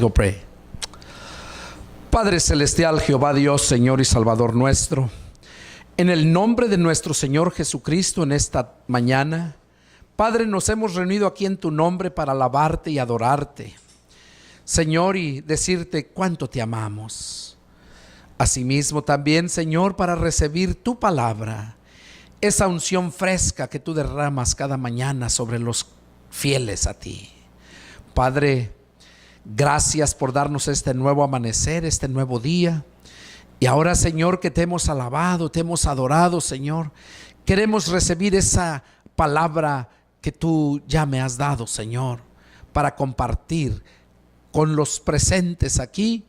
Let's go pray. Padre celestial, Jehová Dios, Señor y Salvador nuestro, en el nombre de nuestro Señor Jesucristo en esta mañana, Padre, nos hemos reunido aquí en tu nombre para alabarte y adorarte, Señor, y decirte cuánto te amamos. Asimismo también, Señor, para recibir tu palabra, esa unción fresca que tú derramas cada mañana sobre los fieles a ti. Padre, gracias por darnos este nuevo amanecer, este nuevo día. Y ahora, Señor, que te hemos alabado, te hemos adorado, Señor, queremos recibir esa palabra que tú ya me has dado, Señor, para compartir con los presentes aquí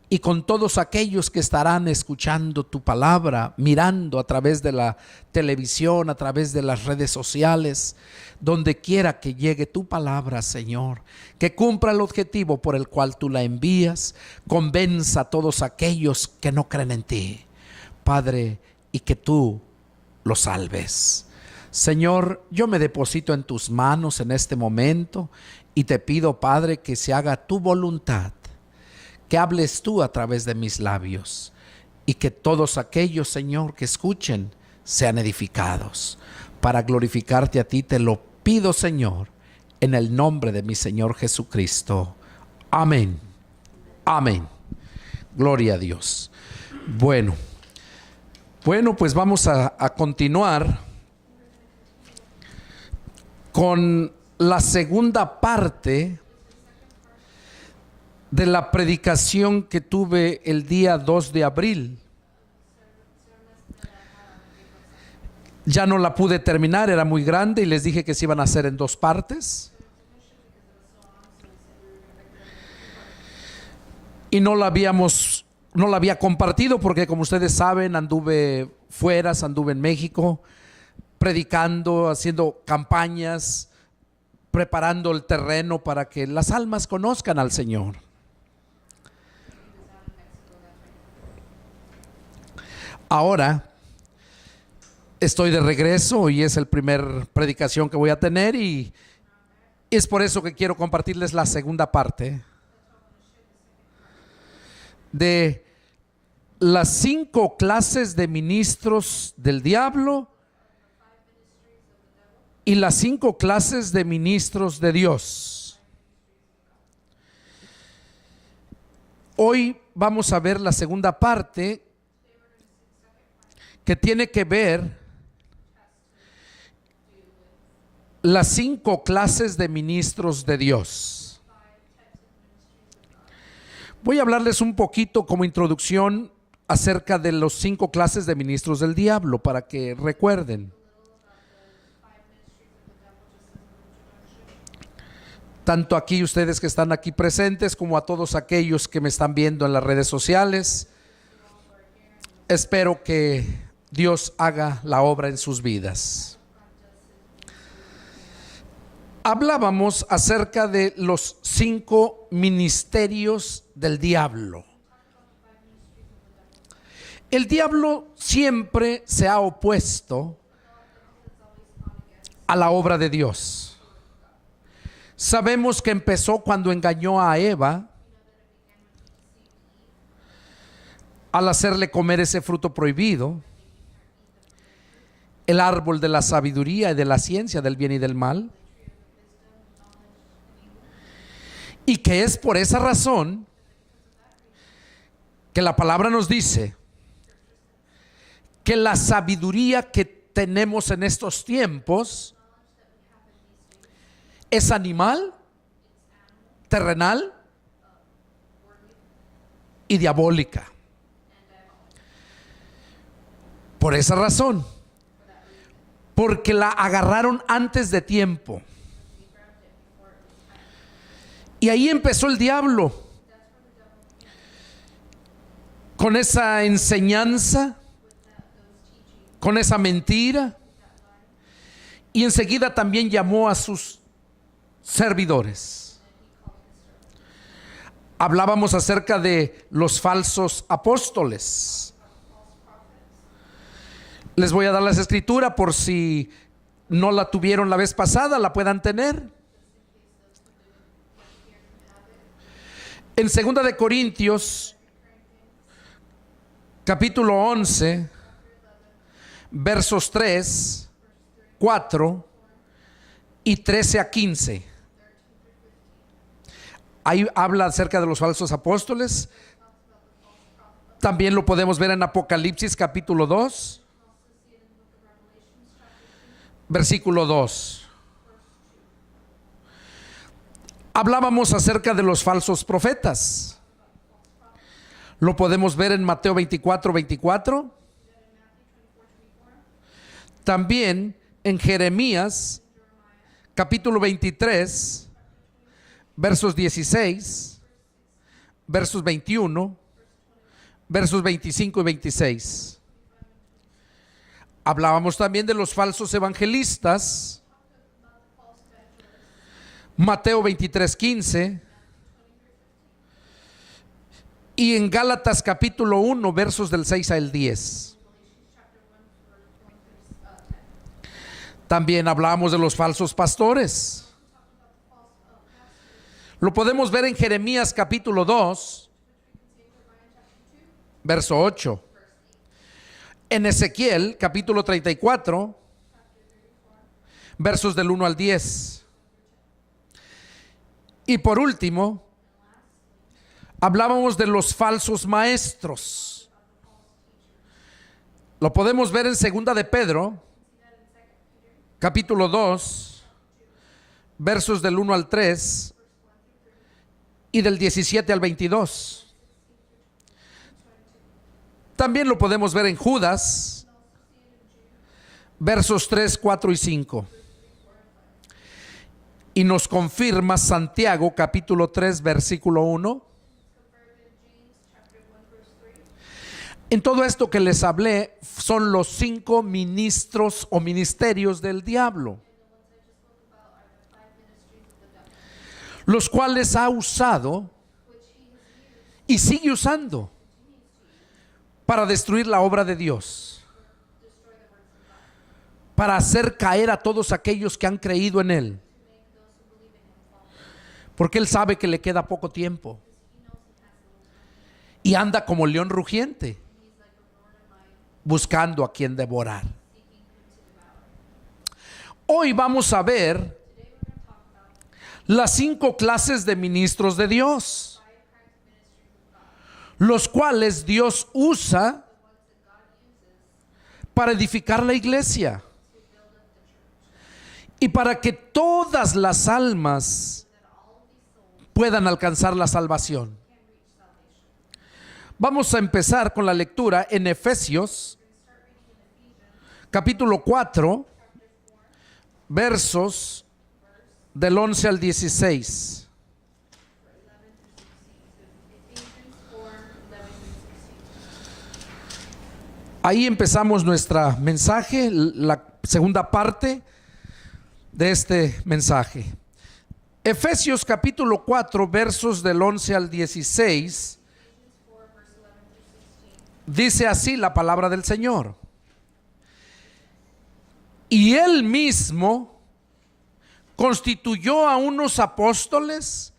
y con todos aquellos que estarán escuchando tu palabra, mirando a través de la televisión, a través de las redes sociales, donde quiera que llegue tu palabra, Señor, que cumpla el objetivo por el cual tú la envías, convenza a todos aquellos que no creen en ti, Padre, y que tú los salves. Señor, yo me deposito en tus manos en este momento y te pido, Padre, que se haga tu voluntad, que hables tú a través de mis labios y que todos aquellos, Señor, que escuchen sean edificados. Para glorificarte a ti te lo pido, Señor, en el nombre de mi Señor Jesucristo. Amén. Amén. Gloria a Dios. Bueno, pues vamos a continuar con la segunda parte de la predicación que tuve el día 2 de abril. Ya no la pude terminar, era muy grande y les dije que se iban a hacer en 2 partes. Y no la había compartido porque, como ustedes saben, anduve fuera, anduve en México predicando, haciendo campañas, preparando el terreno para que las almas conozcan al Señor. Ahora estoy de regreso y es el primer predicación que voy a tener y es por eso que quiero compartirles la segunda parte de las 5 clases de ministros del diablo y las 5 clases de ministros de Dios. Hoy vamos a ver la segunda parte que tiene que ver las 5 clases de ministros de Dios. Voy a hablarles un poquito como introducción acerca de los 5 clases de ministros del diablo para que recuerden. Tanto aquí ustedes que están aquí presentes como a todos aquellos que me están viendo en las redes sociales. Espero que Dios haga la obra en sus vidas. Hablábamos acerca de los 5 ministerios del diablo. El diablo siempre se ha opuesto a la obra de Dios. Sabemos que empezó cuando engañó a Eva al hacerle comer ese fruto prohibido, el árbol de la sabiduría y de la ciencia del bien y del mal, y que es por esa razón que la palabra nos dice que la sabiduría que tenemos en estos tiempos es animal, terrenal y diabólica. Por esa razón, porque la agarraron antes de tiempo. Y ahí empezó el diablo con esa enseñanza, con esa mentira, y enseguida también llamó a sus servidores. Hablábamos acerca de los falsos apóstoles. Les voy a dar las escrituras por si no la tuvieron la vez pasada, la puedan tener. En 2 de Corintios, capítulo 11, versos 3, 4 y 13 a 15. Ahí habla acerca de los falsos apóstoles. También lo podemos ver en Apocalipsis capítulo 2, versículo 2. Hablábamos acerca de los falsos profetas. Lo podemos ver en Mateo 24, 24. También en Jeremías capítulo 23, versos 16, versos 21, versos 25 y 26. Hablábamos también de los falsos evangelistas. Mateo 23, 15. Y en Gálatas capítulo 1, versos del 6 al 10. También hablamos de los falsos pastores. Lo podemos ver en Jeremías capítulo 2, verso 8. En Ezequiel capítulo 34, versos del 1 al 10. Y por último, hablábamos de los falsos maestros. Lo podemos ver en 2 de Pedro capítulo 2, versos del 1 al 3 y del 17 al 22. También lo podemos ver en Judas, versos 3, 4 y 5. Y nos confirma Santiago capítulo 3, versículo 1. En todo esto que les hablé son los 5 ministros o ministerios del diablo, los cuales ha usado y sigue usando para destruir la obra de Dios, para hacer caer a todos aquellos que han creído en Él, porque Él sabe que le queda poco tiempo y anda como león rugiente, buscando a quien devorar. Hoy vamos a ver las 5 clases de ministros de Dios, los cuales Dios usa para edificar la iglesia y para que todas las almas puedan alcanzar la salvación. Vamos a empezar con la lectura en Efesios capítulo 4, versos del 11 al 16. Ahí empezamos nuestro mensaje, la segunda parte de este mensaje. Efesios capítulo 4, versos del 11 al 16. Dice así la palabra del Señor. Y Él mismo constituyó a unos apóstoles,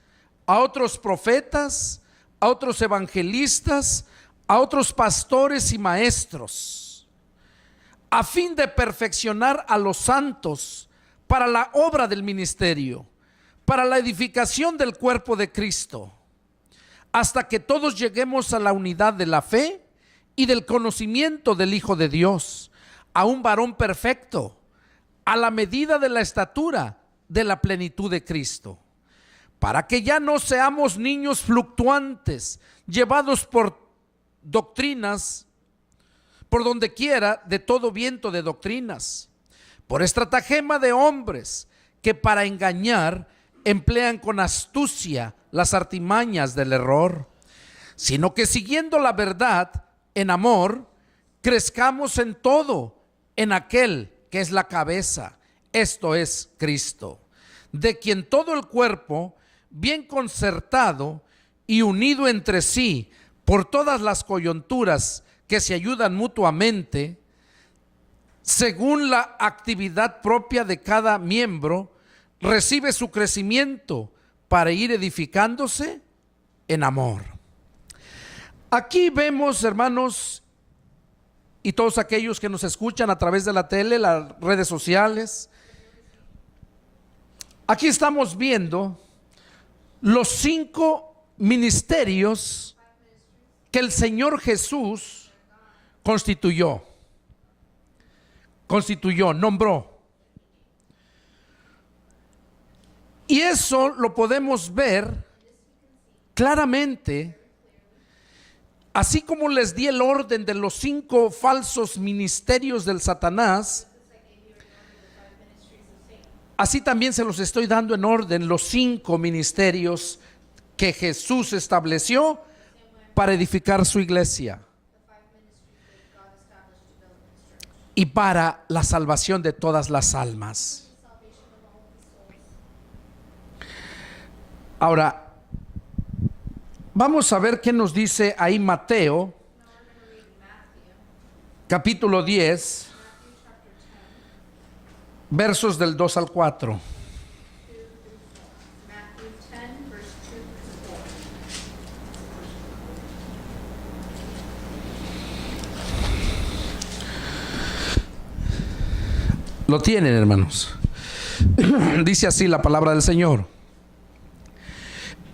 a otros profetas, a otros evangelistas, a otros pastores y maestros, a fin de perfeccionar a los santos para la obra del ministerio, para la edificación del cuerpo de Cristo, hasta que todos lleguemos a la unidad de la fe y del conocimiento del Hijo de Dios, a un varón perfecto, a la medida de la estatura de la plenitud de Cristo, para que ya no seamos niños fluctuantes, llevados por doctrinas, por donde quiera, de todo viento de doctrinas, por estratagema de hombres que para engañar emplean con astucia las artimañas del error, sino que siguiendo la verdad en amor, crezcamos en todo en aquel que es la cabeza, esto es Cristo, de quien todo el cuerpo, bien concertado y unido entre sí por todas las coyunturas que se ayudan mutuamente, según la actividad propia de cada miembro, recibe su crecimiento para ir edificándose en amor. Aquí vemos, hermanos, y todos aquellos que nos escuchan a través de la tele, las redes sociales, aquí estamos viendo los 5 ministerios que el Señor Jesús constituyó, nombró. Y eso lo podemos ver claramente, así como les di el orden de los 5 falsos ministerios del Satanás, así también se los estoy dando en orden los 5 ministerios que Jesús estableció para edificar su iglesia y para la salvación de todas las almas. Ahora, vamos a ver qué nos dice ahí Mateo, capítulo 10, versos del 2 al 4. Lo tienen, hermanos. Dice así la palabra del Señor.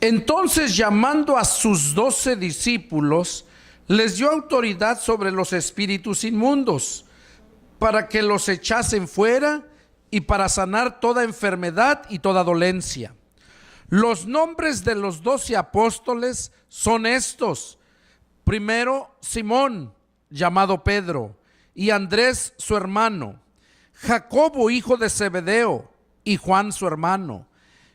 Entonces, llamando a sus 12 discípulos, les dio autoridad sobre los espíritus inmundos, para que los echasen fuera y para sanar toda enfermedad y toda dolencia. Los nombres de los 12 apóstoles son estos: primero, Simón, llamado Pedro, y Andrés su hermano, Jacobo hijo de Zebedeo y Juan su hermano,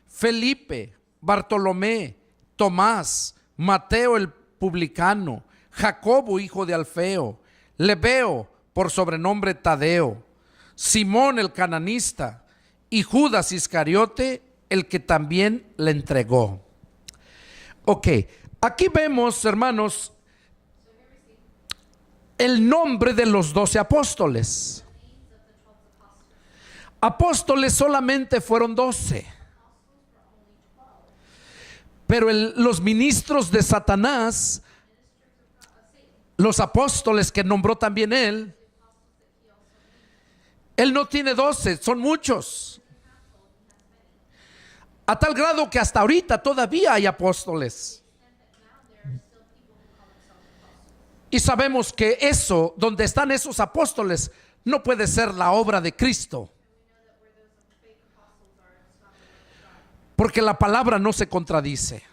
Felipe, Bartolomé, Tomás, Mateo el publicano, Jacobo hijo de Alfeo, Lebeo por sobrenombre Tadeo, Simón el cananista y Judas Iscariote, el que también le entregó. Ok, aquí vemos, hermanos, el nombre de los 12 apóstoles. Apóstoles solamente fueron 12. Pero los ministros de Satanás, los apóstoles que nombró también él no tiene 12, son muchos. A tal grado que hasta ahorita todavía hay apóstoles. Y sabemos que eso, donde están esos apóstoles, no puede ser la obra de Cristo. Porque la palabra no se contradice.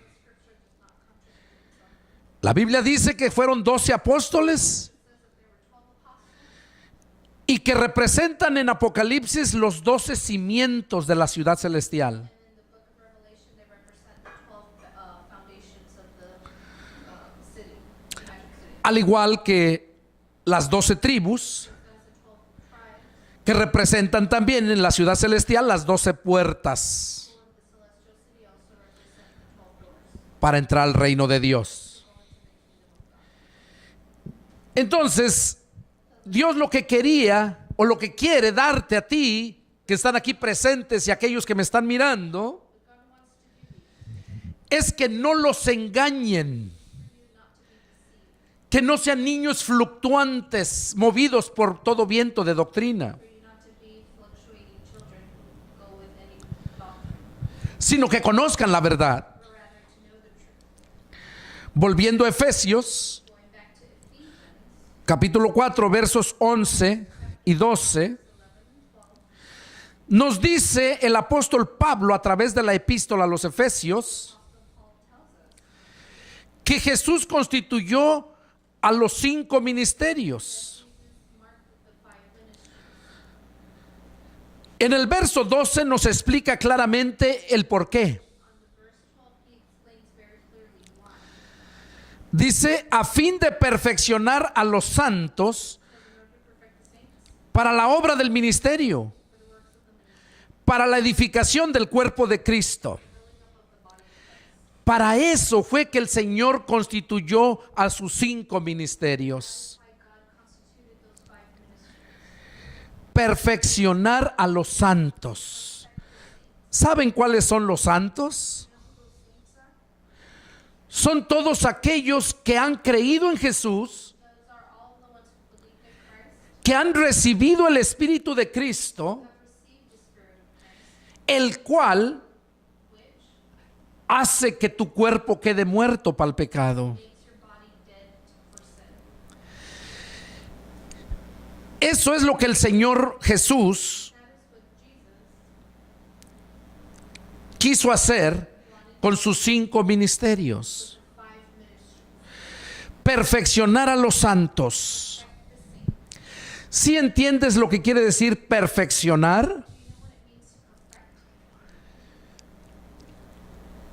La Biblia dice que fueron 12 apóstoles y que representan en Apocalipsis los 12 cimientos de la ciudad celestial. Al igual que las 12 tribus que representan también en la ciudad celestial las 12 puertas para entrar al reino de Dios. Entonces, Dios lo que quería o lo que quiere darte a ti, que están aquí presentes y aquellos que me están mirando, es que no los engañen, que no sean niños fluctuantes, movidos por todo viento de doctrina, sino que conozcan la verdad. Volviendo a Efesios, capítulo 4, versos 11 y 12, nos dice el apóstol Pablo a través de la epístola a los Efesios que Jesús constituyó a los 5 ministerios. En el verso 12 nos explica claramente el por qué. Dice, a fin de perfeccionar a los santos para la obra del ministerio, para la edificación del cuerpo de Cristo. Para eso fue que el Señor constituyó a sus 5 ministerios. Perfeccionar a los santos. ¿Saben cuáles son los santos? son todos aquellos que han creído en Jesús, que han recibido el Espíritu de Cristo, el cual hace que tu cuerpo quede muerto para el pecado. Eso es lo que el Señor Jesús quiso hacer con sus 5 ministerios. Perfeccionar a los santos. ¿Sí entiendes lo que quiere decir perfeccionar?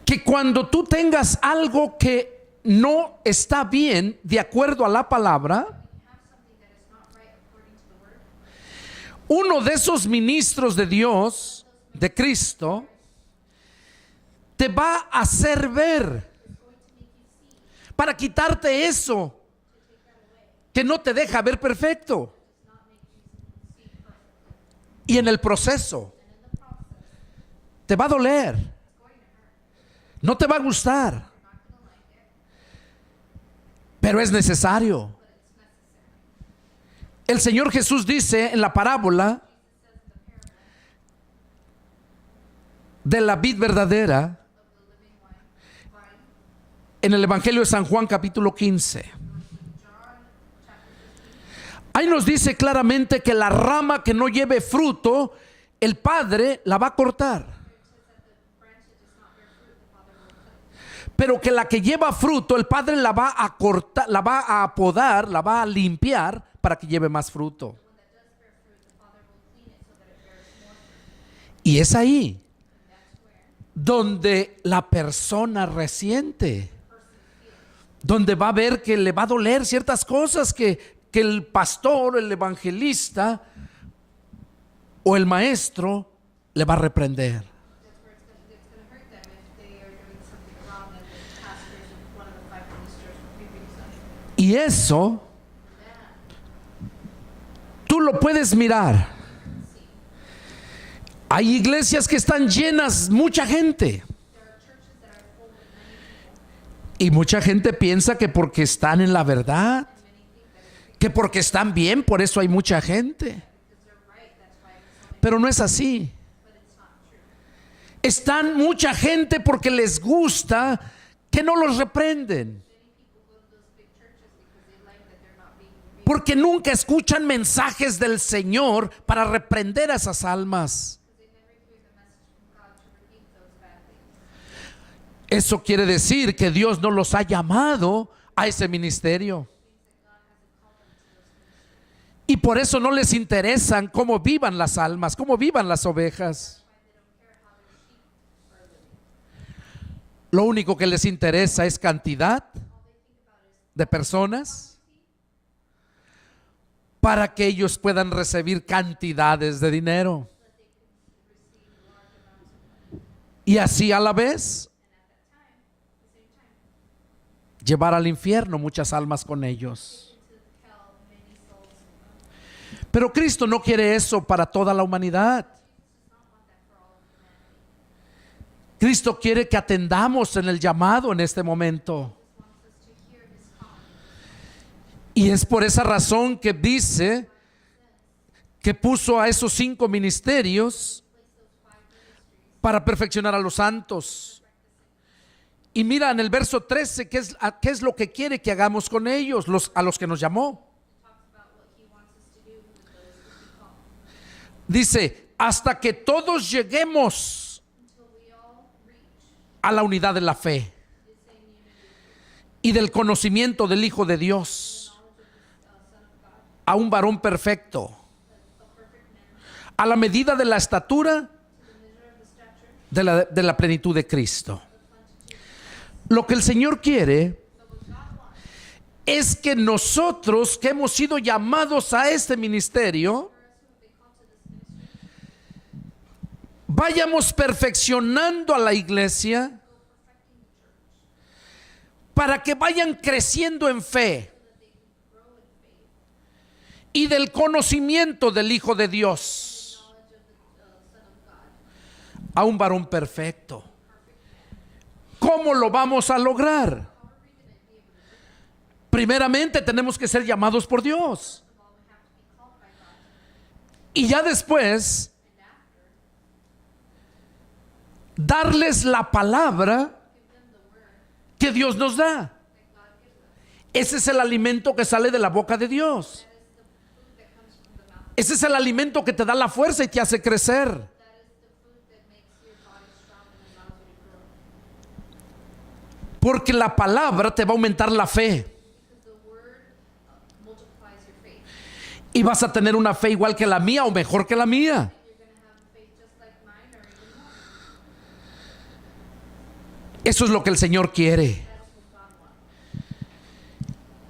Que cuando tú tengas algo que no está bien de acuerdo a la palabra, uno de esos ministros de Dios, de Cristo, te va a hacer ver para quitarte eso que no te deja ver perfecto. Y en el proceso te va a doler, no te va a gustar, pero es necesario. El Señor Jesús dice en la parábola de la vid verdadera, en el Evangelio de San Juan capítulo 15. Ahí nos dice claramente que la rama que no lleve fruto, el Padre la va a cortar. Pero que la que lleva fruto, el Padre la va a cortar, la va a podar, la va a limpiar para que lleve más fruto. Y es ahí donde la persona resiente, donde va a ver que le va a doler ciertas cosas que el pastor, el evangelista o el maestro le va a reprender. Y eso tú lo puedes mirar. Hay iglesias que están llenas, mucha gente. Y mucha gente piensa que porque están en la verdad, que porque están bien, por eso hay mucha gente. Pero no es así. Están mucha gente porque les gusta que no los reprenden. Porque nunca escuchan mensajes del Señor para reprender a esas almas. Eso quiere decir que Dios no los ha llamado a ese ministerio. Y por eso no les interesan cómo vivan las almas, cómo vivan las ovejas. Lo único que les interesa es cantidad de personas para que ellos puedan recibir cantidades de dinero. Y así a la vez llevar al infierno muchas almas con ellos. Pero Cristo no quiere eso para toda la humanidad. Cristo quiere que atendamos en el llamado en este momento. Y es por esa razón que dice que puso a esos 5 ministerios para perfeccionar a los santos. Y mira en el verso 13 qué es lo que quiere que hagamos con ellos, a los que nos llamó. Dice, hasta que todos lleguemos a la unidad de la fe y del conocimiento del Hijo de Dios, a un varón perfecto, a la medida de la estatura de la plenitud de Cristo. Lo que el Señor quiere es que nosotros que hemos sido llamados a este ministerio vayamos perfeccionando a la iglesia para que vayan creciendo en fe y del conocimiento del Hijo de Dios, a un varón perfecto, ¿Cómo lo vamos a lograr? Primeramente tenemos que ser llamados por Dios. Y ya después, darles la palabra que Dios nos da. Ese es el alimento que sale de la boca de Dios. Ese es el alimento que te da la fuerza y te hace crecer. Porque la palabra te va a aumentar la fe. Y vas a tener una fe igual que la mía o mejor que la mía. Eso es lo que el Señor quiere.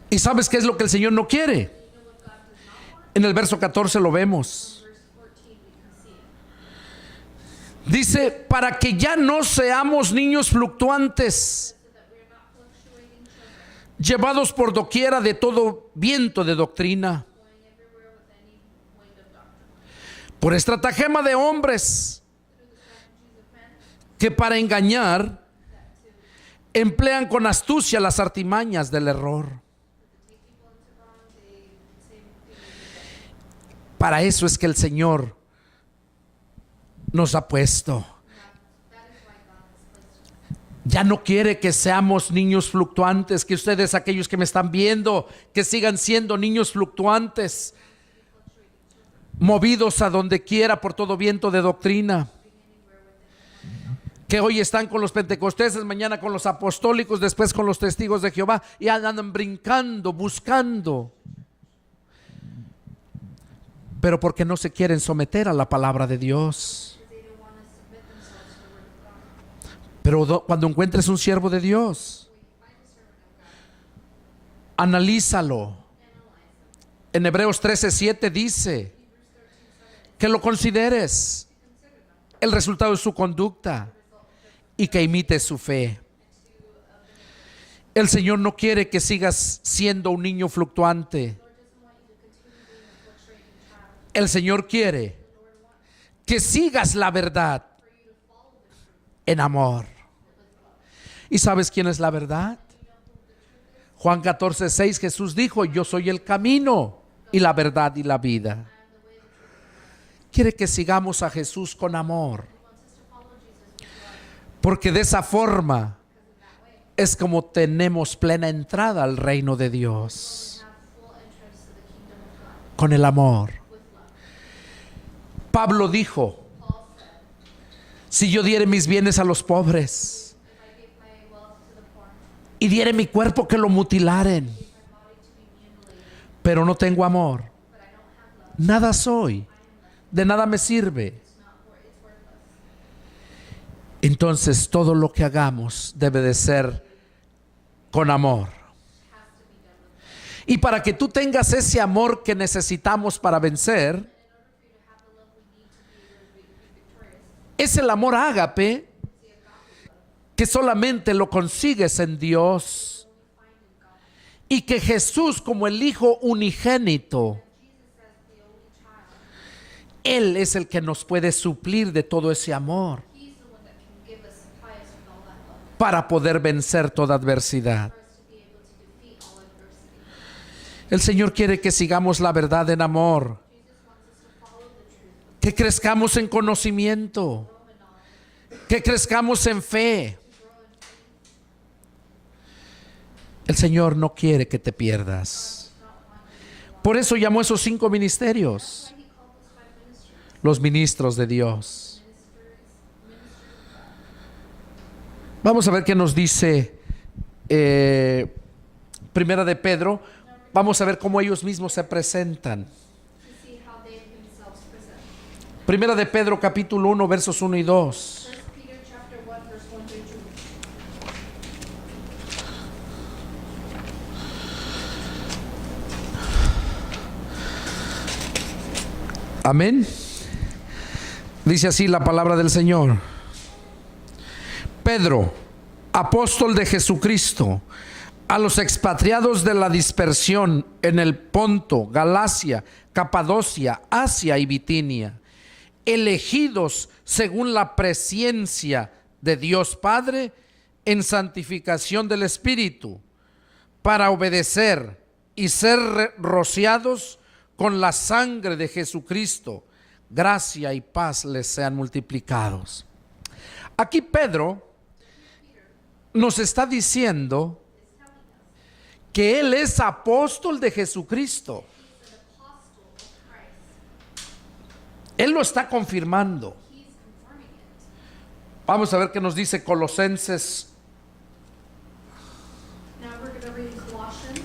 ¿Y sabes qué es lo que el Señor no quiere? En el verso 14 lo vemos. Dice, para que ya no seamos niños fluctuantes, llevados por doquiera de todo viento de doctrina, por estratagema de hombres que para engañar emplean con astucia las artimañas del error. Para eso es que el Señor nos ha puesto. Ya no quiere que seamos niños fluctuantes, que ustedes, aquellos que me están viendo, que sigan siendo niños fluctuantes, movidos a donde quiera por todo viento de doctrina, que hoy están con los pentecosteses, mañana con los apostólicos, después con los testigos de Jehová, y andan brincando, buscando, pero porque no se quieren someter a la palabra de Dios. Pero cuando encuentres un siervo de Dios, analízalo. En Hebreos 13:7 dice que lo consideres el resultado de su conducta y que imites su fe. El Señor no quiere que sigas siendo un niño fluctuante. El Señor quiere que sigas la verdad en amor. ¿Y sabes quién es la verdad? Juan 14:6, Jesús dijo, yo soy el camino y la verdad y la vida. Quiere que sigamos a Jesús con amor, porque de esa forma es como tenemos plena entrada al reino de Dios, con el amor. Pablo dijo, si yo diere mis bienes a los pobres y diere mi cuerpo que lo mutilaren, pero no tengo amor, nada soy, de nada me sirve. Entonces todo lo que hagamos debe de ser con amor. Y para que tú tengas ese amor que necesitamos para vencer, es el amor ágape, que solamente lo consigues en Dios, y que Jesús, como el Hijo unigénito, Él es el que nos puede suplir de todo ese amor para poder vencer toda adversidad. El Señor quiere que sigamos la verdad en amor, que crezcamos en conocimiento, que crezcamos en fe. El Señor no quiere que te pierdas. Por eso llamó a esos 5 ministerios, los ministros de Dios. Vamos a ver qué nos dice Primera de Pedro. Vamos a ver cómo ellos mismos se presentan. Primera de Pedro capítulo 1 versos 1 y 2. Amén. Dice así la palabra del Señor. Pedro, apóstol de Jesucristo, a los expatriados de la dispersión en el Ponto, Galacia, Capadocia, Asia y Bitinia, elegidos según la presciencia de Dios Padre en santificación del Espíritu, para obedecer y ser rociados con la sangre de Jesucristo. Gracia y paz les sean multiplicados. Aquí Pedro nos está diciendo que él es apóstol de Jesucristo. Él lo está confirmando. Vamos a ver qué nos dice Colosenses. Now we're going to read Colossians.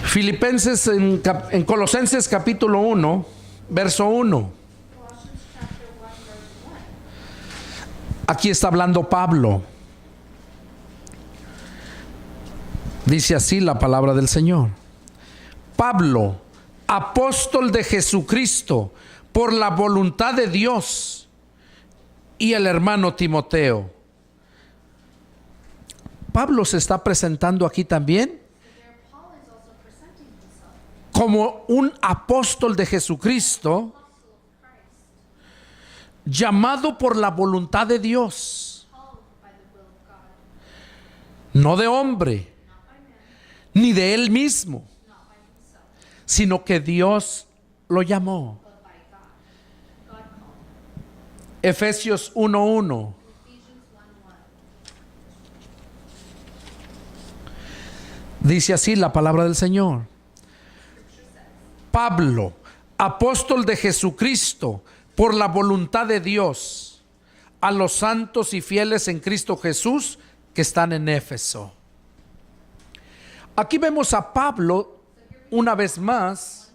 Filipenses en Colosenses capítulo 1, verso 1. Colossians chapter 1, verse 1. Aquí está hablando Pablo. Dice así la palabra del Señor. Pablo, apóstol de Jesucristo, por la voluntad de Dios, y el hermano Timoteo. Pablo se está presentando aquí también There Paul is also presenting himself, como un apóstol de Jesucristo, apostle of Christ, llamado por la voluntad de Dios, called by the will of God, no de hombre, not by man, ni de él mismo, not by himself, sino que Dios lo llamó. but by God. God called. Efesios 1:1. Ephesians 1:1. Dice así la palabra del Señor. Scripture says, Pablo, apóstol de Jesucristo, por la voluntad de Dios, a los santos y fieles en Cristo Jesús que están en Éfeso. Aquí vemos a Pablo una vez más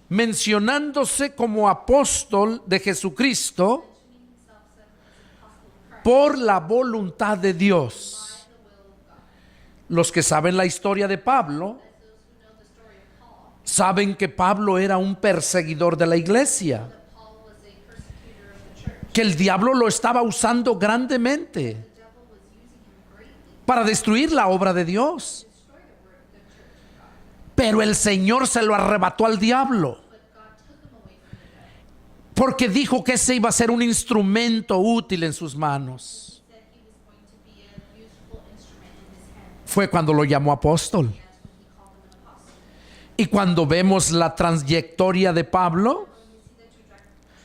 mencionándose como apóstol de Jesucristo mentioning himself as apostle of Christ, por la voluntad de Dios. by the will of God. Los que saben la historia de Pablo As those who know the story of Paul, saben que Pablo era un perseguidor de la iglesia, that Paul was a persecutor of the church. que el diablo lo estaba usando grandemente The devil was using him greatly para destruir la obra de Dios. to destroy the church of God. Pero el Señor se lo arrebató al diablo, But God took him away from the devil. porque dijo que ese iba a ser un instrumento útil en sus manos. He said he was going to be a useful instrument in his hand. Fue cuando lo llamó apóstol. That's when he called him an apostle. Y cuando vemos la trayectoria de Pablo, When we see the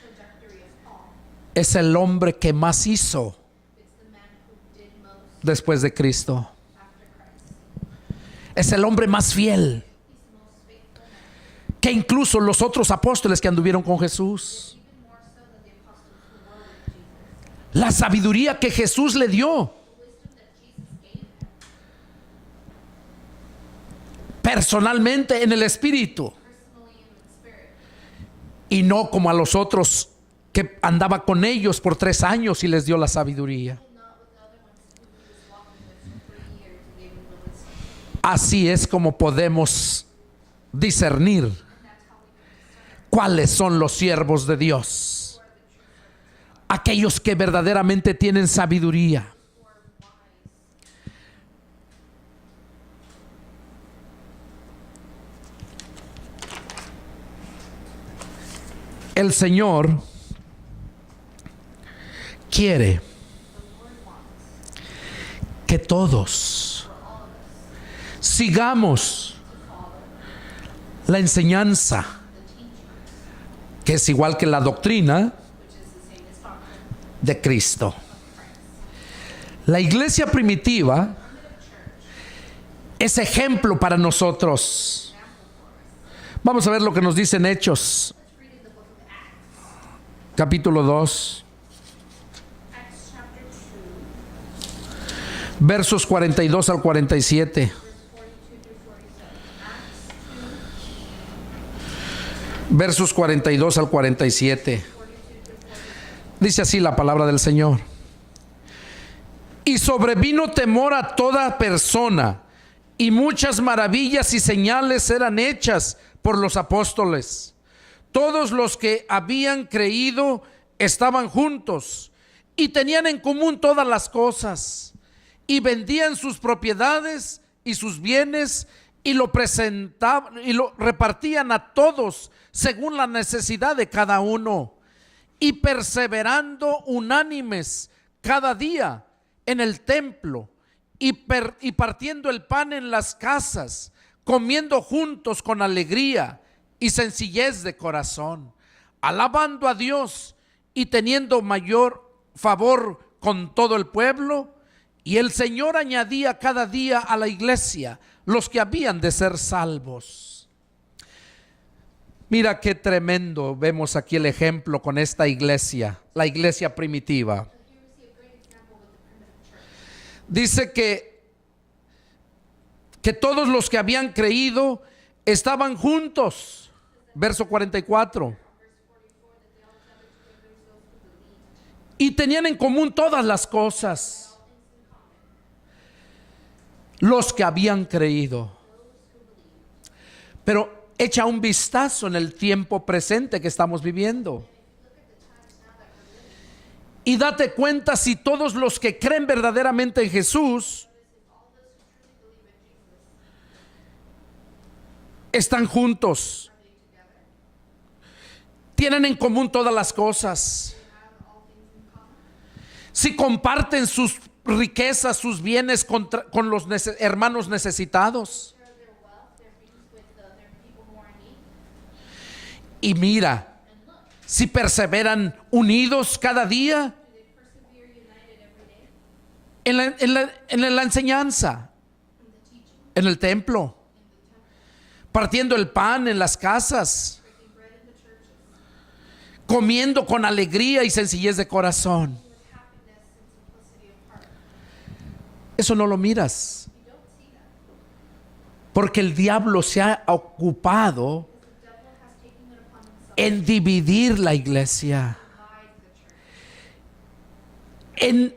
trajectory of Paul, es el hombre que más hizo it's the man who did most después de Cristo. after Christ. Es el hombre más fiel He's the most faithful man, que incluso los otros apóstoles que anduvieron con Jesús. even more so than the apostles who were with Jesus. La sabiduría que Jesús le dio The wisdom that Jesus gave him personalmente en el Espíritu, personally and in the spirit, y no como a los otros que andaba con ellos por 3 años y les dio la sabiduría. and not with the other ones who he was walking with for 3 years and gave him the wisdom. Así es como podemos discernir And that's how we can discern cuáles son los siervos de Dios, aquellos que verdaderamente tienen sabiduría. who are wise. El Señor quiere The Lord wants que todos for all of us sigamos to follow la enseñanza, the teaching, que es igual que la doctrina which is the same as doctrine de Cristo. of Christ. La iglesia primitiva Primitive church, es ejemplo para nosotros. example for us. Vamos a ver lo que nos dice en Hechos, Let's read in the book of Acts. capítulo 2, Acts chapter 2, versos 42 al 47. verse 42 through 47. Acts 2, Versos 42 al 47. 42 through 47. Dice así la palabra del Señor. Y sobrevino temor a toda persona, y muchas maravillas y señales eran hechas por los apóstoles. Todos los que habían creído estaban juntos y tenían en común todas las cosas, y vendían sus propiedades y sus bienes y lo presentaban y lo repartían a todos según la necesidad de cada uno, y perseverando unánimes cada día en el templo y partiendo el pan en las casas, comiendo juntos con alegría y sencillez de corazón, alabando a Dios y teniendo mayor favor con todo el pueblo. Y el Señor añadía cada día a la iglesia los que habían de ser salvos. Mira qué tremendo vemos aquí el ejemplo con esta iglesia, la iglesia primitiva. Dice que todos los que habían creído estaban juntos. Verso 44. Y tenían en común todas las cosas. Los que habían creído. Pero echa un vistazo en el tiempo presente que estamos viviendo. Y date cuenta si todos los que creen verdaderamente en Jesús están juntos, tienen en común todas las cosas, si comparten sus riquezas, sus bienes con los hermanos necesitados. Y mira, si perseveran unidos cada día en la enseñanza, en el templo, partiendo el pan en las casas, comiendo con alegría y sencillez de corazón. Eso no lo miras, porque el diablo se ha ocupado en dividir la iglesia, en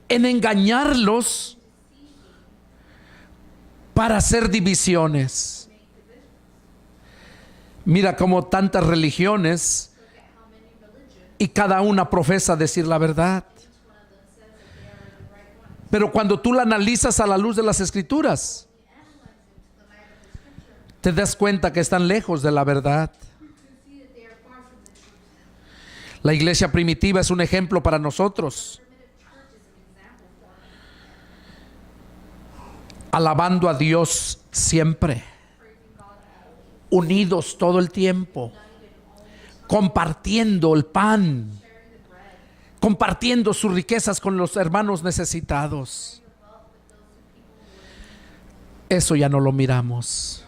engañarlos para hacer divisiones. Mira cómo tantas religiones y cada una profesa decir la verdad, pero cuando tú la analizas a la luz de las Escrituras, te das cuenta que están lejos de la verdad. La iglesia primitiva es un ejemplo para nosotros, alabando a Dios siempre, unidos todo el tiempo, compartiendo el pan, compartiendo sus riquezas con los hermanos necesitados. Eso ya no lo miramos.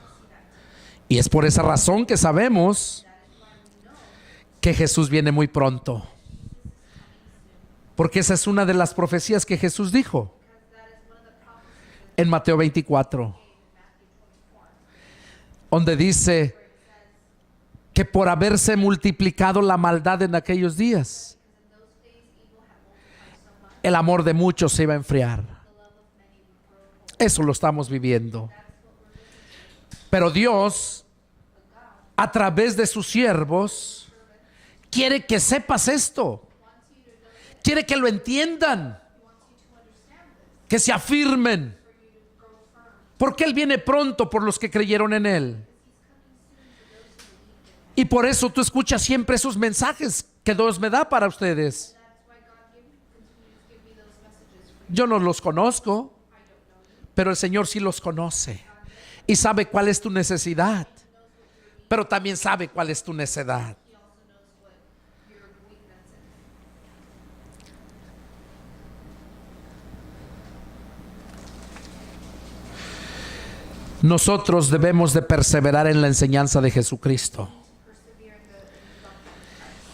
Y es por esa razón que sabemos que Jesús viene muy pronto, porque esa es una de las profecías que Jesús dijo en Mateo 24, donde dice que por haberse multiplicado la maldad en aquellos días, el amor de muchos se iba a enfriar. Eso lo estamos viviendo. Pero Dios, a través de sus siervos, quiere que sepas esto. Quiere que lo entiendan, que se afirmen, porque Él viene pronto por los que creyeron en Él. Y por eso tú escuchas siempre esos mensajes que Dios me da para ustedes. Yo no los conozco, pero el Señor sí los conoce y sabe cuál es tu necesidad, pero también sabe cuál es tu necedad. Nosotros debemos de perseverar en la enseñanza de Jesucristo,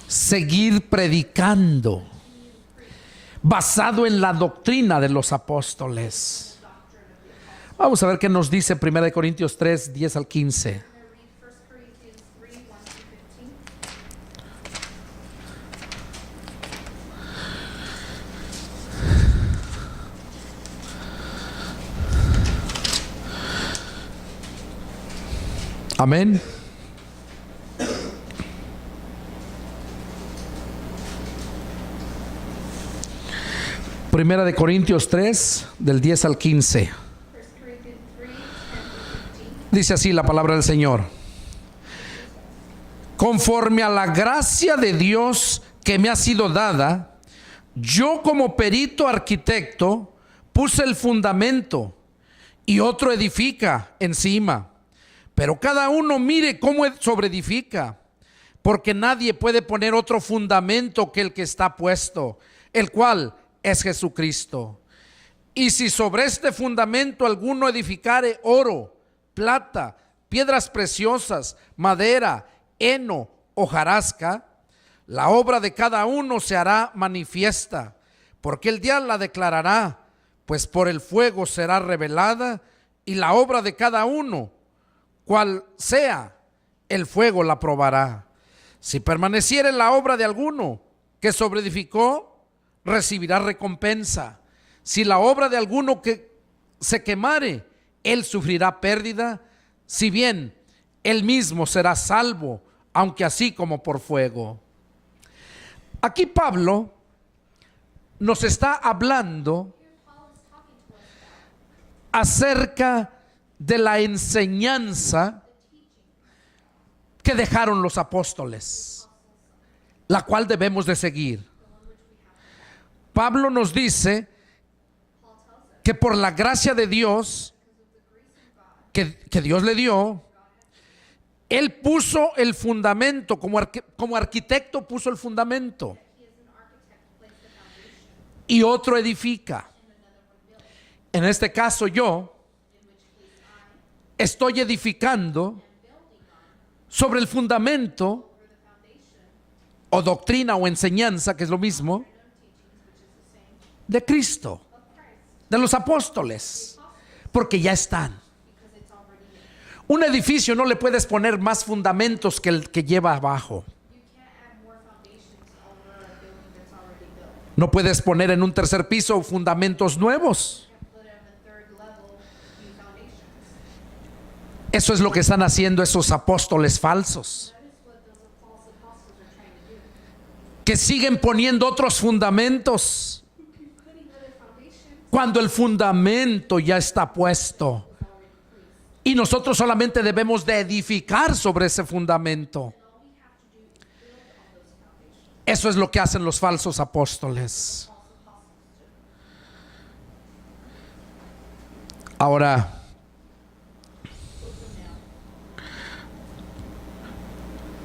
seguir predicando basado en la doctrina de los apóstoles. Vamos a ver qué nos dice 1 Corintios 3, 10 al 15. Amén. Primera de Corintios 3, del 10 al 15. Dice así la palabra del Señor: conforme a la gracia de Dios que me ha sido dada, yo como perito arquitecto puse el fundamento y otro edifica encima. Pero cada uno mire cómo sobreedifica, porque nadie puede poner otro fundamento que el que está puesto, el cual es Jesucristo. Y si sobre este fundamento alguno edificare oro, plata, piedras preciosas, madera, heno, hojarasca, la obra de cada uno se hará manifiesta, porque el día la declarará, pues por el fuego será revelada, y la obra de cada uno, cual sea, el fuego la probará. Si permaneciere la obra de alguno que sobreedificó, recibirá recompensa. Si la obra de alguno que se quemare, él sufrirá pérdida, si bien él mismo será salvo, aunque así como por fuego. Aquí Pablo nos está hablando acerca de la enseñanza que dejaron los apóstoles, la cual debemos de seguir. Pablo nos dice que por la gracia de Dios que Dios le dio, él puso el fundamento, como arquitecto puso el fundamento, y otro edifica. En este caso yo estoy edificando sobre el fundamento o doctrina o enseñanza, que es lo mismo, de Cristo, de los apóstoles, porque ya están. Un edificio no le puedes poner más fundamentos que el que lleva abajo. No puedes poner en un tercer piso fundamentos nuevos. Eso es lo que están haciendo esos apóstoles falsos, que siguen poniendo otros fundamentos cuando el fundamento ya está puesto, y nosotros solamente debemos de edificar sobre ese fundamento. Eso es lo que hacen los falsos apóstoles. Ahora,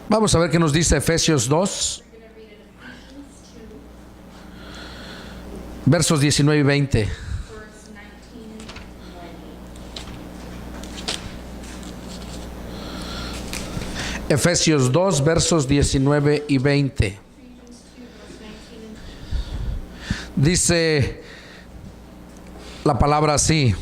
vamos a ver qué nos dice Efesios 2, versos 19 y 20. Efesios 2, versos 19 y 20. Dice la palabra así: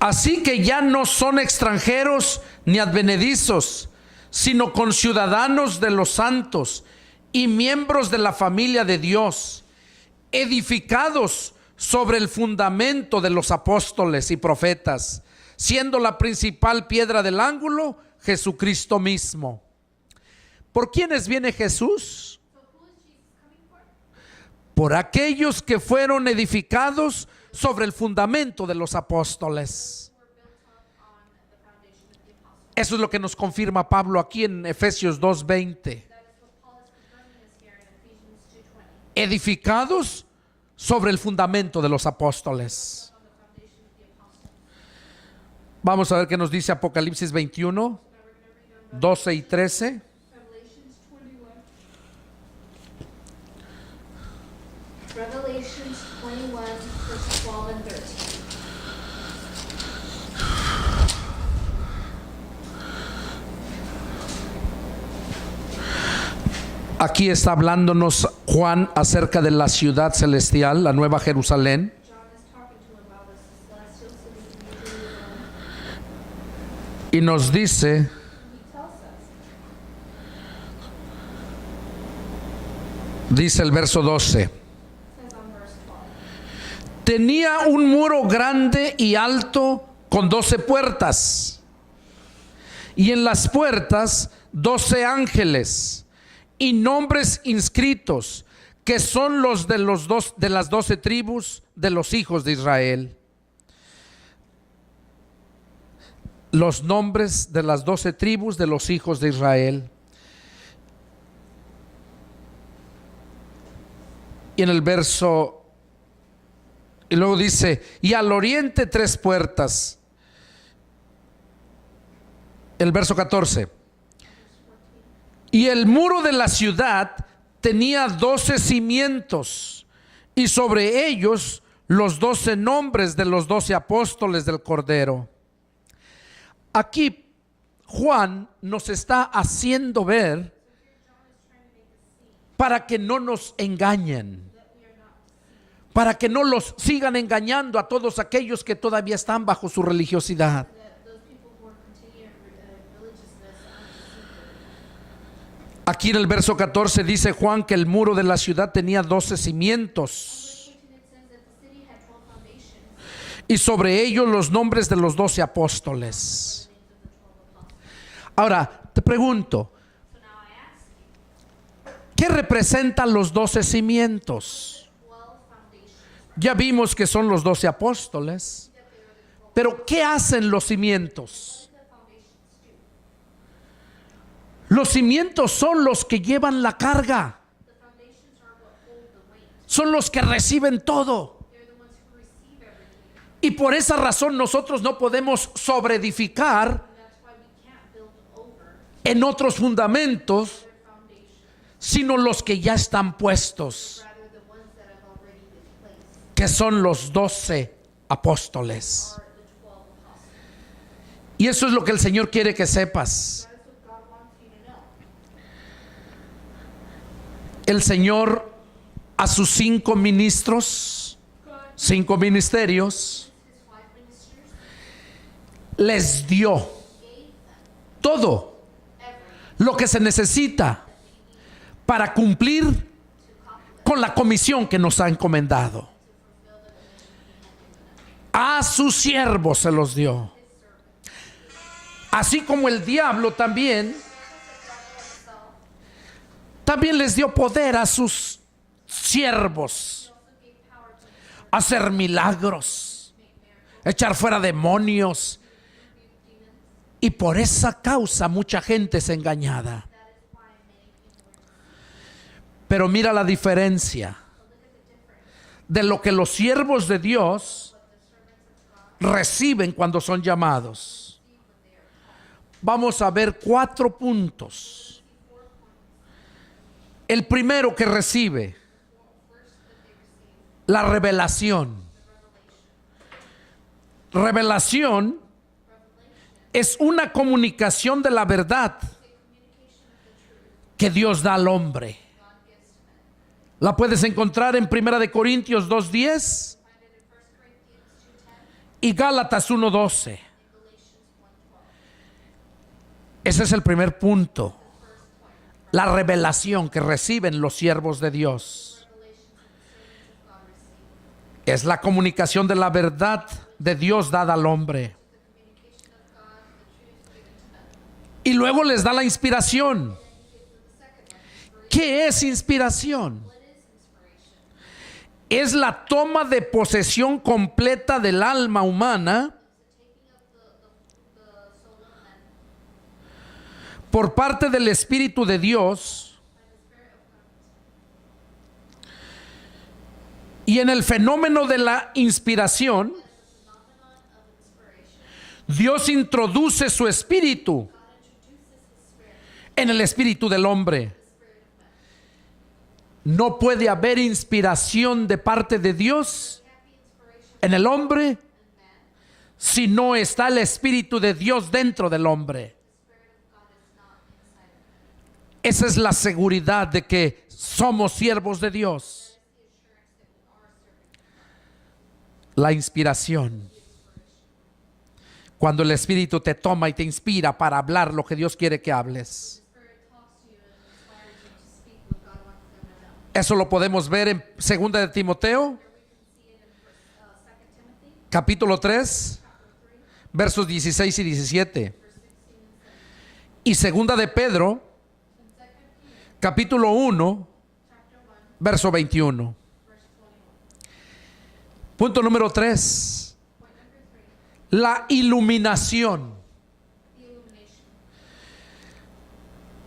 así que ya no son extranjeros ni advenedizos, sino conciudadanos de los santos y miembros de la familia de Dios, edificados sobre el fundamento de los apóstoles y profetas, siendo la principal piedra del ángulo Jesucristo mismo. ¿Por quiénes viene Jesús? Por aquellos que fueron edificados sobre el fundamento de los apóstoles. Eso es lo que nos confirma Pablo aquí en Efesios 2:20. Edificados sobre el fundamento de los apóstoles. Vamos a ver qué nos dice Apocalipsis 21, 12 y 13. Revelations 21, verses 12 and 13. Aquí está hablándonos Juan acerca de la ciudad celestial, la Nueva Jerusalén. John is talking to him about this celestial city, New Jerusalem. Y nos dice, He tells us, dice el verso 12: says on verse 12, tenía un muro grande y alto con 12 puertas, y en las puertas 12 ángeles y nombres inscritos, que son los de las 12 tribus de los hijos de Israel. los nombres de las 12 tribus de los hijos de Israel. Y en el verso, y luego dice, y al oriente 3 puertas. El verso 14. Y el muro de la ciudad tenía 12 cimientos, y sobre ellos los 12 nombres de los 12 apóstoles del Cordero. Aquí Juan nos está haciendo ver para que no nos engañen, para que no los sigan engañando a todos aquellos que todavía están bajo su religiosidad. Aquí en el verso 14 dice Juan que el muro de la ciudad tenía 12 cimientos, y sobre ellos los nombres de los 12 apóstoles. Ahora, te pregunto, ¿qué representan los 12 cimientos? Ya vimos que son los 12 apóstoles, pero ¿qué hacen los cimientos? Los cimientos son los que llevan la carga, son los que reciben todo. Y por esa razón nosotros no podemos sobreedificar en otros fundamentos, sino los que ya están puestos, que son los 12 apóstoles. Y eso es lo que el Señor quiere que sepas. El Señor a sus 5 ministros, 5 ministerios, les dio todo lo que se necesita para cumplir con la comisión que nos ha encomendado. A sus siervos se los dio. Así como el diablo también les dio poder a sus siervos, hacer milagros, echar fuera demonios. Y por esa causa mucha gente es engañada. Pero mira la diferencia de lo que los siervos de Dios reciben cuando son llamados. Vamos a ver 4 puntos. El primero que recibe, la revelación. Revelación es una comunicación de la verdad que Dios da al hombre. La puedes encontrar en 1 Corintios 2:10 y Gálatas 1:12. Ese es el primer punto. La revelación que reciben los siervos de Dios es la comunicación de la verdad de Dios dada al hombre. Y luego les da la inspiración. ¿Qué es inspiración? Es la toma de posesión completa del alma humana por parte del Espíritu de Dios, y en el fenómeno de la inspiración, Dios introduce su espíritu en el espíritu del hombre. No puede haber inspiración de parte de Dios en el hombre si no está el Espíritu de Dios dentro del hombre. Esa es la seguridad de que somos siervos de Dios. La inspiración. Cuando el Espíritu te toma y te inspira para hablar lo que Dios quiere que hables. Eso lo podemos ver en 2 de Timoteo, capítulo 3, versos 16 y 17. Y 2 de Pedro, capítulo 1, verso 21. Punto número 3. La iluminación.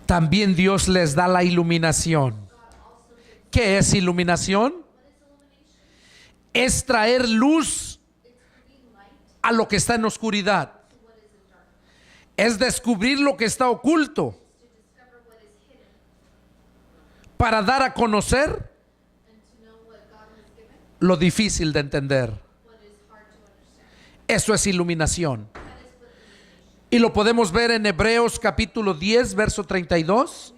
también Dios les da la iluminación. ¿Qué es iluminación? Es traer luz a lo que está en oscuridad. Es descubrir lo que está oculto para dar a conocer lo difícil de entender. Eso es iluminación. Y lo podemos ver en Hebreos capítulo 10, verso 32.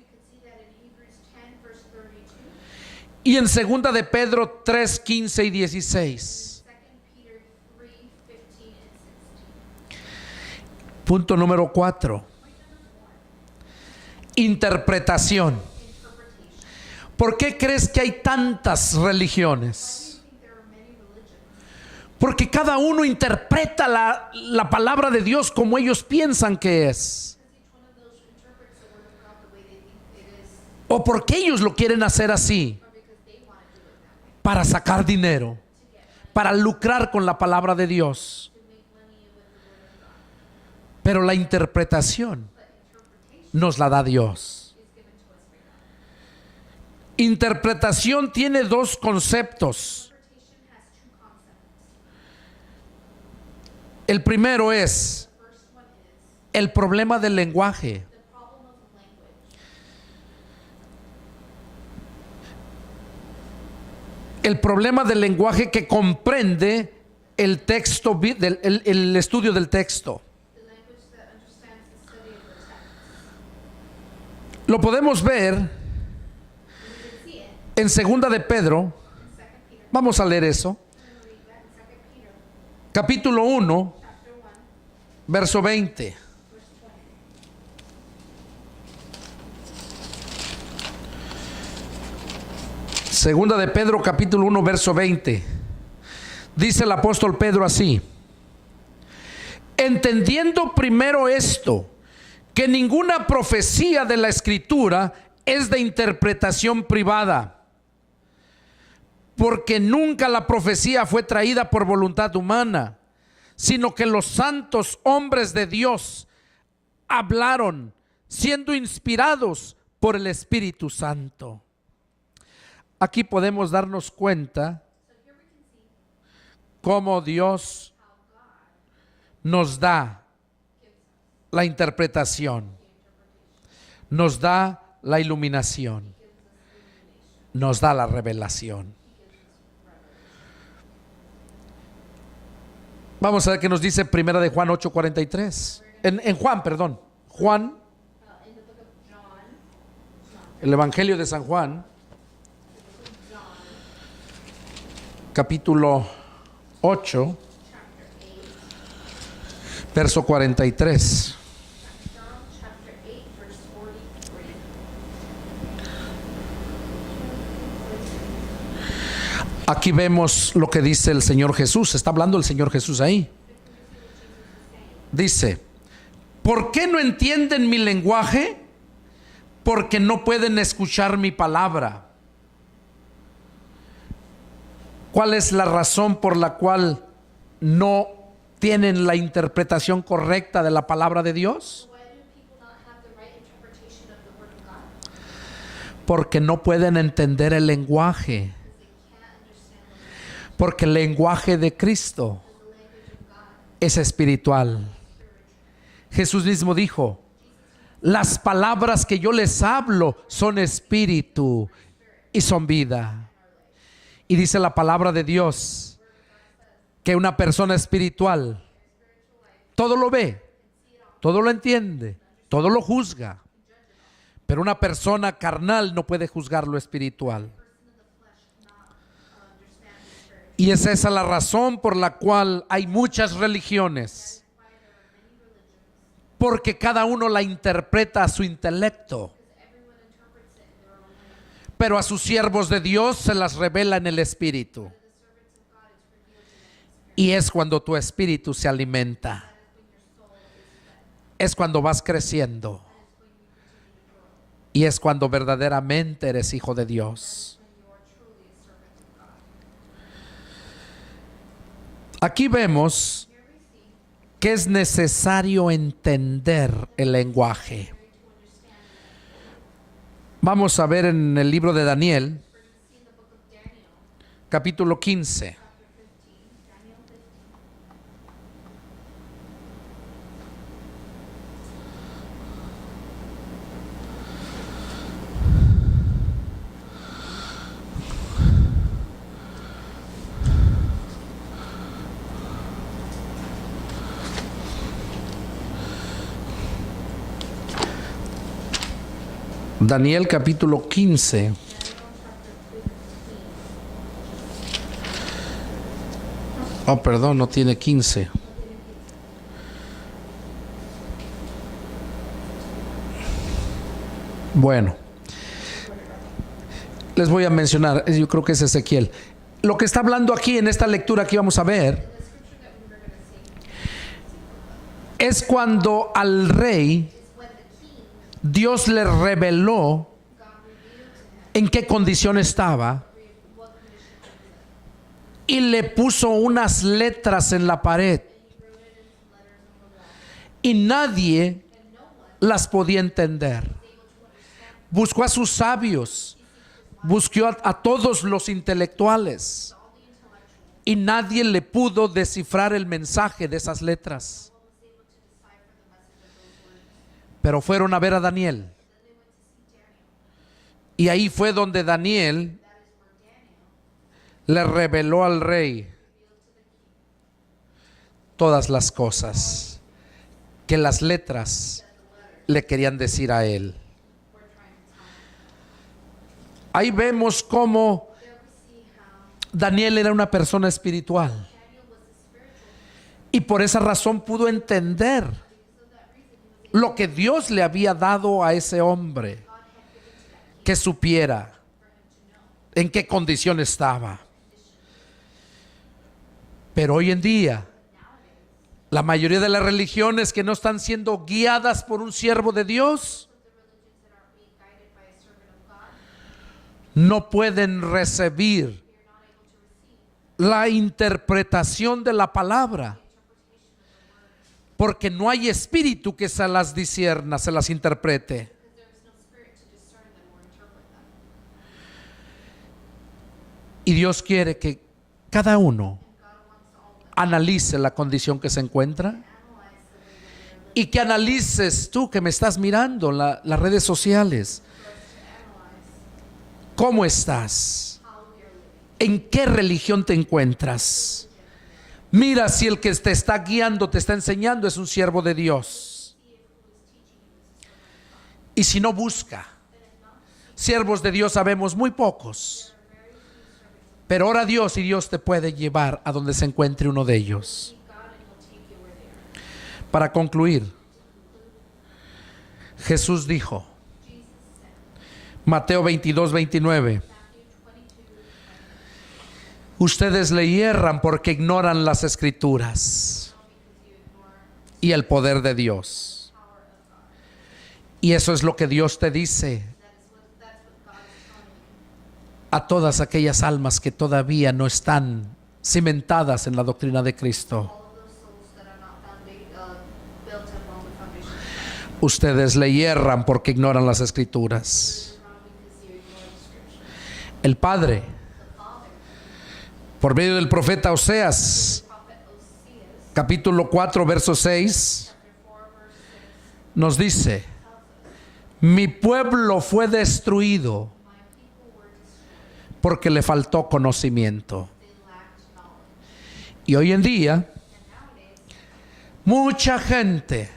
Y en segunda de Pedro 3, 15 y 16. Punto número 4. Interpretación. ¿Por qué crees que hay tantas religiones? Porque cada uno interpreta la palabra de Dios como ellos piensan que es. O porque ellos lo quieren hacer así. Para sacar dinero. Para lucrar con la palabra de Dios. Pero la interpretación nos la da Dios. Interpretación tiene dos conceptos. El primero es el problema del lenguaje. El problema del lenguaje que comprende el texto, el estudio del texto. Lo podemos ver en segunda de Pedro. Vamos a leer eso. Capítulo 1, verso 20. Segunda de Pedro, capítulo 1, verso 20. Dice el apóstol Pedro así: entendiendo primero esto, que ninguna profecía de la Escritura es de interpretación privada, porque nunca la profecía fue traída por voluntad humana, sino que los santos hombres de Dios hablaron, siendo inspirados por el Espíritu Santo. Aquí podemos darnos cuenta cómo Dios nos da la interpretación, nos da la iluminación, nos da la revelación. Vamos a ver qué nos dice primera de Juan 8:43. Juan, el Evangelio de San Juan, capítulo 8, verso 43. Aquí vemos lo que dice el Señor Jesús. Está hablando el Señor Jesús ahí. Dice: ¿por qué no entienden mi lenguaje? Porque no pueden escuchar mi palabra. ¿Cuál es la razón por la cual no tienen la interpretación correcta de la palabra de Dios? Porque no pueden entender el lenguaje. Porque el lenguaje de Cristo es espiritual. Jesús mismo dijo: las palabras que yo les hablo son espíritu y son vida. Y dice la palabra de Dios que una persona espiritual todo lo ve, todo lo entiende, todo lo juzga. Pero una persona carnal no puede juzgar lo espiritual. Y es esa la razón por la cual hay muchas religiones. Porque cada uno la interpreta a su intelecto. Pero a sus siervos de Dios se las revela en el Espíritu. Y es cuando tu espíritu se alimenta. Es cuando vas creciendo. Y es cuando verdaderamente eres hijo de Dios. Aquí vemos que es necesario entender el lenguaje. Vamos a ver en el libro de Daniel, We're going to see in the book of Daniel, capítulo 15. chapter 15, Daniel 15. Daniel capítulo 15. Oh, perdón, no tiene 15. Bueno, les voy a mencionar, yo creo que es Ezequiel. Lo que está hablando aquí en esta lectura que vamos a ver es cuando al rey Dios le reveló en qué condición estaba y le puso unas letras en la pared y nadie las podía entender. Buscó a sus sabios, buscó a todos los intelectuales y nadie le pudo descifrar el mensaje de esas letras. Pero fueron a ver a Daniel. Y ahí fue donde Daniel le reveló al rey todas las cosas que las letras le querían decir a él. Ahí vemos cómo Daniel era una persona espiritual. Y por esa razón pudo entender lo que Dios le había dado a ese hombre, que supiera en qué condición estaba. Pero hoy en día, la mayoría de las religiones que no están siendo guiadas por un siervo de Dios, no pueden recibir la interpretación de la palabra, porque no hay espíritu que se las discierna, se las interprete. Y Dios quiere que cada uno analice la condición que se encuentra y que analices tú que me estás mirando las redes sociales. ¿Cómo estás? ¿En qué religión te encuentras? Mira si el que te está guiando, te está enseñando es un siervo de Dios. Y si no, busca. Siervos de Dios sabemos muy pocos. Pero ora a Dios y Dios te puede llevar a donde se encuentre uno de ellos. Para concluir, Jesús dijo, Mateo 22, 29. Ustedes le hierran porque ignoran las escrituras y el poder de Dios. Y eso es lo que Dios te dice a todas aquellas almas que todavía no están cimentadas en la doctrina de Cristo. Ustedes le hierran porque ignoran las escrituras. El Padre, por medio del profeta Oseas, capítulo 4, verso 6, nos dice: mi pueblo fue destruido porque le faltó conocimiento. Y hoy en día, mucha gente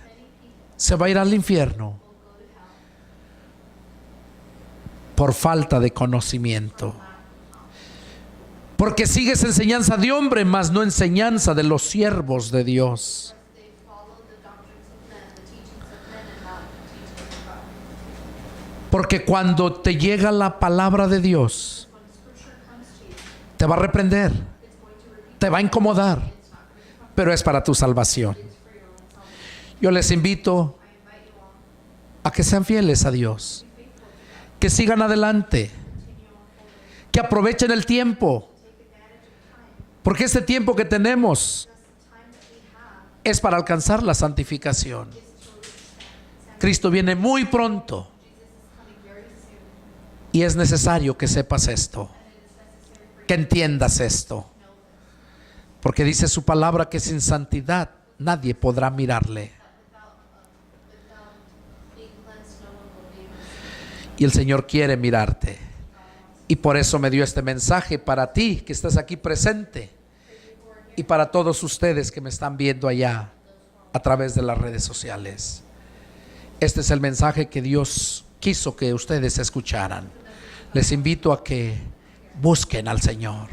se va a ir al infierno por falta de conocimiento. Porque sigues enseñanza de hombre, mas no enseñanza de los siervos de Dios. Porque cuando te llega la palabra de Dios, te va a reprender, te va a incomodar, pero es para tu salvación. Yo les invito a que sean fieles a Dios, que sigan adelante, que aprovechen el tiempo, porque este tiempo que tenemos es para alcanzar la santificación. Cristo viene muy pronto Y es necesario que sepas esto, que entiendas esto, porque dice su palabra que sin santidad nadie podrá mirarle. Being cleansed, no one will be able to see. Y el Señor quiere mirarte. Y por eso me dio este mensaje para ti que estás aquí presente y para todos ustedes que me están viendo allá a través de las redes sociales. Este es el mensaje que Dios quiso que ustedes escucharan. Les invito a que busquen al Señor,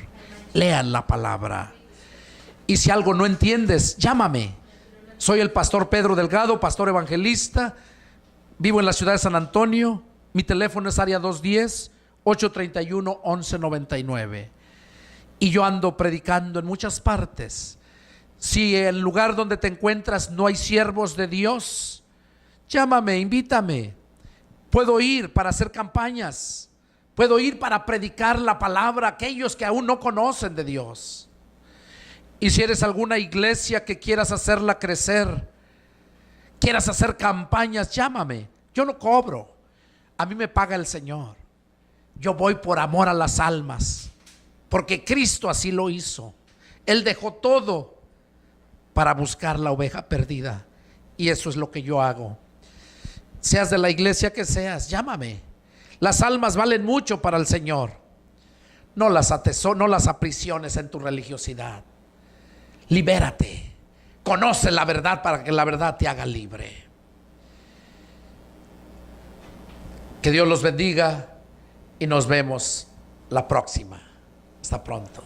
lean la palabra. Y si algo no entiendes, llámame. Soy el pastor Pedro Delgado, pastor evangelista. Vivo en la ciudad de San Antonio. Mi teléfono es área 210-831-1199. Y yo ando predicando en muchas partes. Si en el lugar donde te encuentras no hay siervos de Dios, llámame, invítame. Puedo ir para hacer campañas. Puedo ir para predicar la palabra a aquellos que aún no conocen de Dios. Y si eres alguna iglesia que quieras hacerla crecer, quieras hacer campañas, llámame. Yo no cobro. A mí me paga el Señor. Yo voy por amor a las almas, porque Cristo así lo hizo. Él dejó todo para buscar la oveja perdida. Y eso es lo que yo hago. Seas de la iglesia que seas, llámame. Las almas valen mucho para el Señor. No las aprisiones en tu religiosidad. Libérate. Conoce la verdad para que la verdad te haga libre. Que Dios los bendiga y nos vemos la próxima. Hasta pronto.